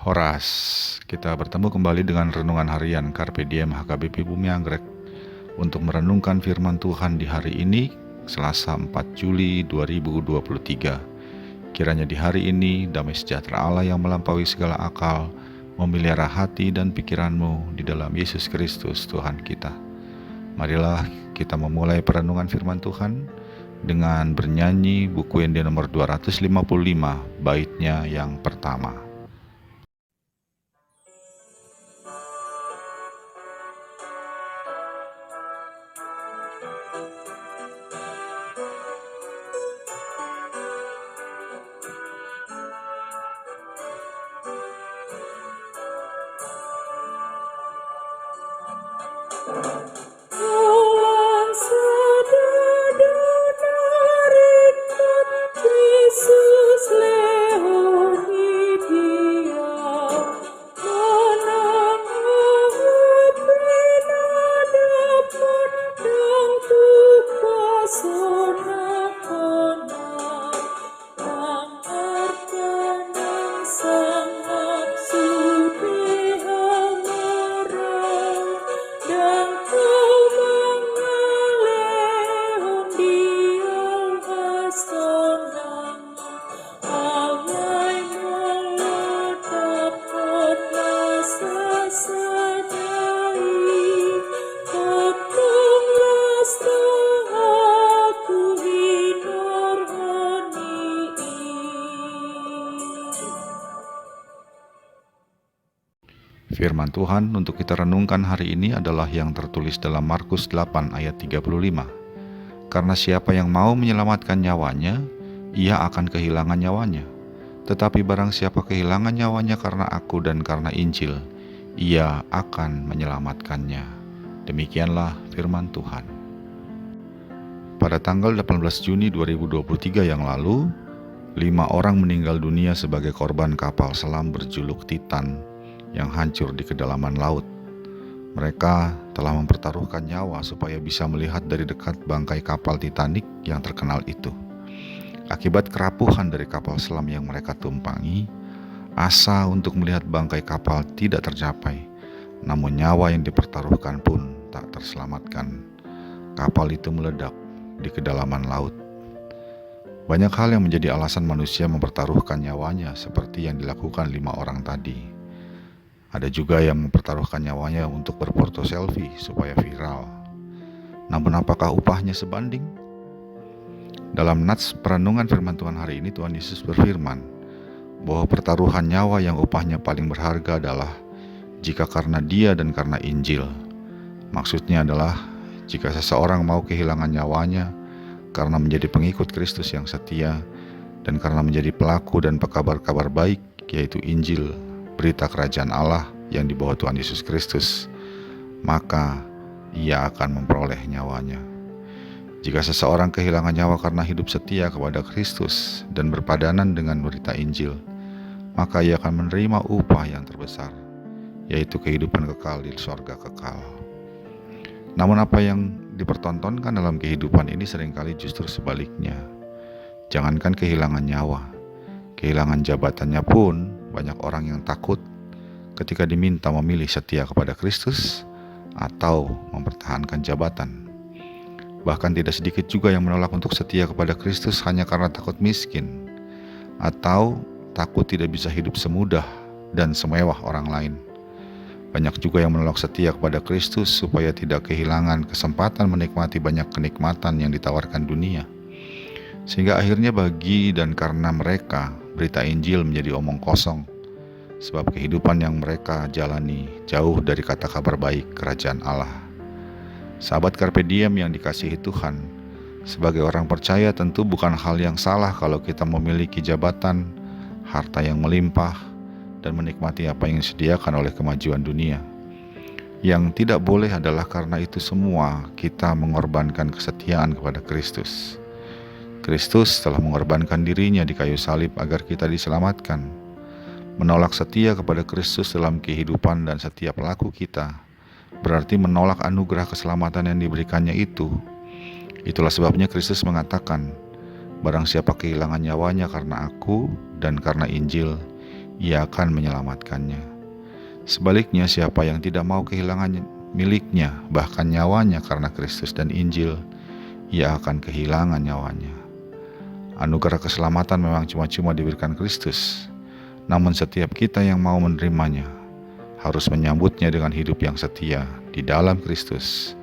Horas, kita bertemu kembali dengan renungan harian Carpe Diem HKBP Bumi Anggrek untuk merenungkan firman Tuhan di hari ini, Selasa 4 Juli 2023. Kiranya di hari ini damai sejahtera Allah yang melampaui segala akal memelihara hati dan pikiranmu di dalam Yesus Kristus Tuhan kita. Marilah kita memulai perenungan firman Tuhan dengan bernyanyi buku Ende nomor 255, baitnya yang pertama. Firman Tuhan untuk kita renungkan hari ini adalah yang tertulis dalam Markus 8 ayat 35. Karena siapa yang mau menyelamatkan nyawanya, ia akan kehilangan nyawanya. Tetapi barang siapa kehilangan nyawanya karena aku dan karena Injil, ia akan menyelamatkannya. Demikianlah firman Tuhan. Pada tanggal 18 Juni 2023 yang lalu, 5 orang meninggal dunia sebagai korban kapal selam berjuluk Titan yang hancur di kedalaman laut. Mereka telah mempertaruhkan nyawa supaya bisa melihat dari dekat bangkai kapal Titanic yang terkenal itu. Akibat kerapuhan dari kapal selam yang mereka tumpangi, asa untuk melihat bangkai kapal tidak tercapai, namun nyawa yang dipertaruhkan pun tak terselamatkan. Kapal itu meledak di kedalaman laut. Banyak hal yang menjadi alasan manusia mempertaruhkan nyawanya seperti yang dilakukan 5 orang tadi. Ada juga yang mempertaruhkan nyawanya untuk berfoto selfie supaya viral. Namun apakah upahnya sebanding? Dalam nats perenungan firman Tuhan hari ini, Tuhan Yesus berfirman bahwa pertaruhan nyawa yang upahnya paling berharga adalah jika karena Dia dan karena Injil. Maksudnya adalah jika seseorang mau kehilangan nyawanya karena menjadi pengikut Kristus yang setia dan karena menjadi pelaku dan pekabar-kabar baik, yaitu Injil, berita kerajaan Allah yang dibawa Tuhan Yesus Kristus, maka ia akan memperoleh nyawanya. Jika seseorang kehilangan nyawa karena hidup setia kepada Kristus dan berpadanan dengan berita Injil, maka ia akan menerima upah yang terbesar, yaitu kehidupan kekal di surga kekal. Namun apa yang dipertontonkan dalam kehidupan ini seringkali justru sebaliknya. Jangankan kehilangan nyawa, kehilangan jabatannya pun banyak orang yang takut ketika diminta memilih setia kepada Kristus atau mempertahankan jabatan. Bahkan tidak sedikit juga yang menolak untuk setia kepada Kristus hanya karena takut miskin atau takut tidak bisa hidup semudah dan semewah orang lain. Banyak juga yang menolak setia kepada Kristus supaya tidak kehilangan kesempatan menikmati banyak kenikmatan yang ditawarkan dunia. Sehingga akhirnya bagi dan karena mereka, berita Injil menjadi omong kosong, sebab kehidupan yang mereka jalani jauh dari kata kabar baik kerajaan Allah. Sahabat Carpe Diem yang dikasihi Tuhan, sebagai orang percaya tentu bukan hal yang salah kalau kita memiliki jabatan, harta yang melimpah, dan menikmati apa yang disediakan oleh kemajuan dunia. Yang tidak boleh adalah karena itu semua kita mengorbankan kesetiaan kepada Kristus. Kristus telah mengorbankan dirinya di kayu salib agar kita diselamatkan. Menolak setia kepada Kristus dalam kehidupan dan setiap laku kita berarti menolak anugerah keselamatan yang diberikannya itu. Itulah sebabnya Kristus mengatakan, barang siapa kehilangan nyawanya karena aku dan karena Injil, Ia akan menyelamatkannya. Sebaliknya, siapa yang tidak mau kehilangan miliknya, bahkan nyawanya karena Kristus dan Injil, ia akan kehilangan nyawanya. Anugerah keselamatan memang cuma-cuma diberikan Kristus, namun setiap kita yang mau menerimanya harus menyambutnya dengan hidup yang setia di dalam Kristus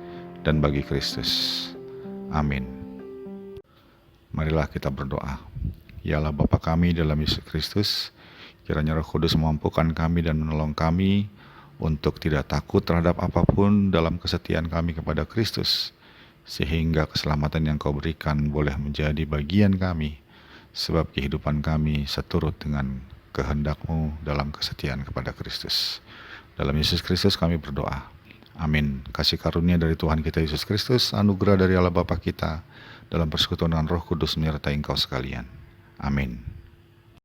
dan bagi Kristus. Amin. Marilah kita berdoa. Ya Allah Bapa kami dalam Yesus Kristus, kiranya Roh Kudus memampukan kami dan menolong kami untuk tidak takut terhadap apapun dalam kesetiaan kami kepada Kristus, sehingga keselamatan yang Kau berikan boleh menjadi bagian kami, sebab kehidupan kami seturut dengan kehendak-Mu dalam kesetiaan kepada Kristus. Dalam Yesus Kristus kami berdoa. Amin. Kasih karunia dari Tuhan kita Yesus Kristus, anugerah dari Allah Bapa kita, dalam persekutuan dengan Roh Kudus menyertai engkau sekalian. Amin.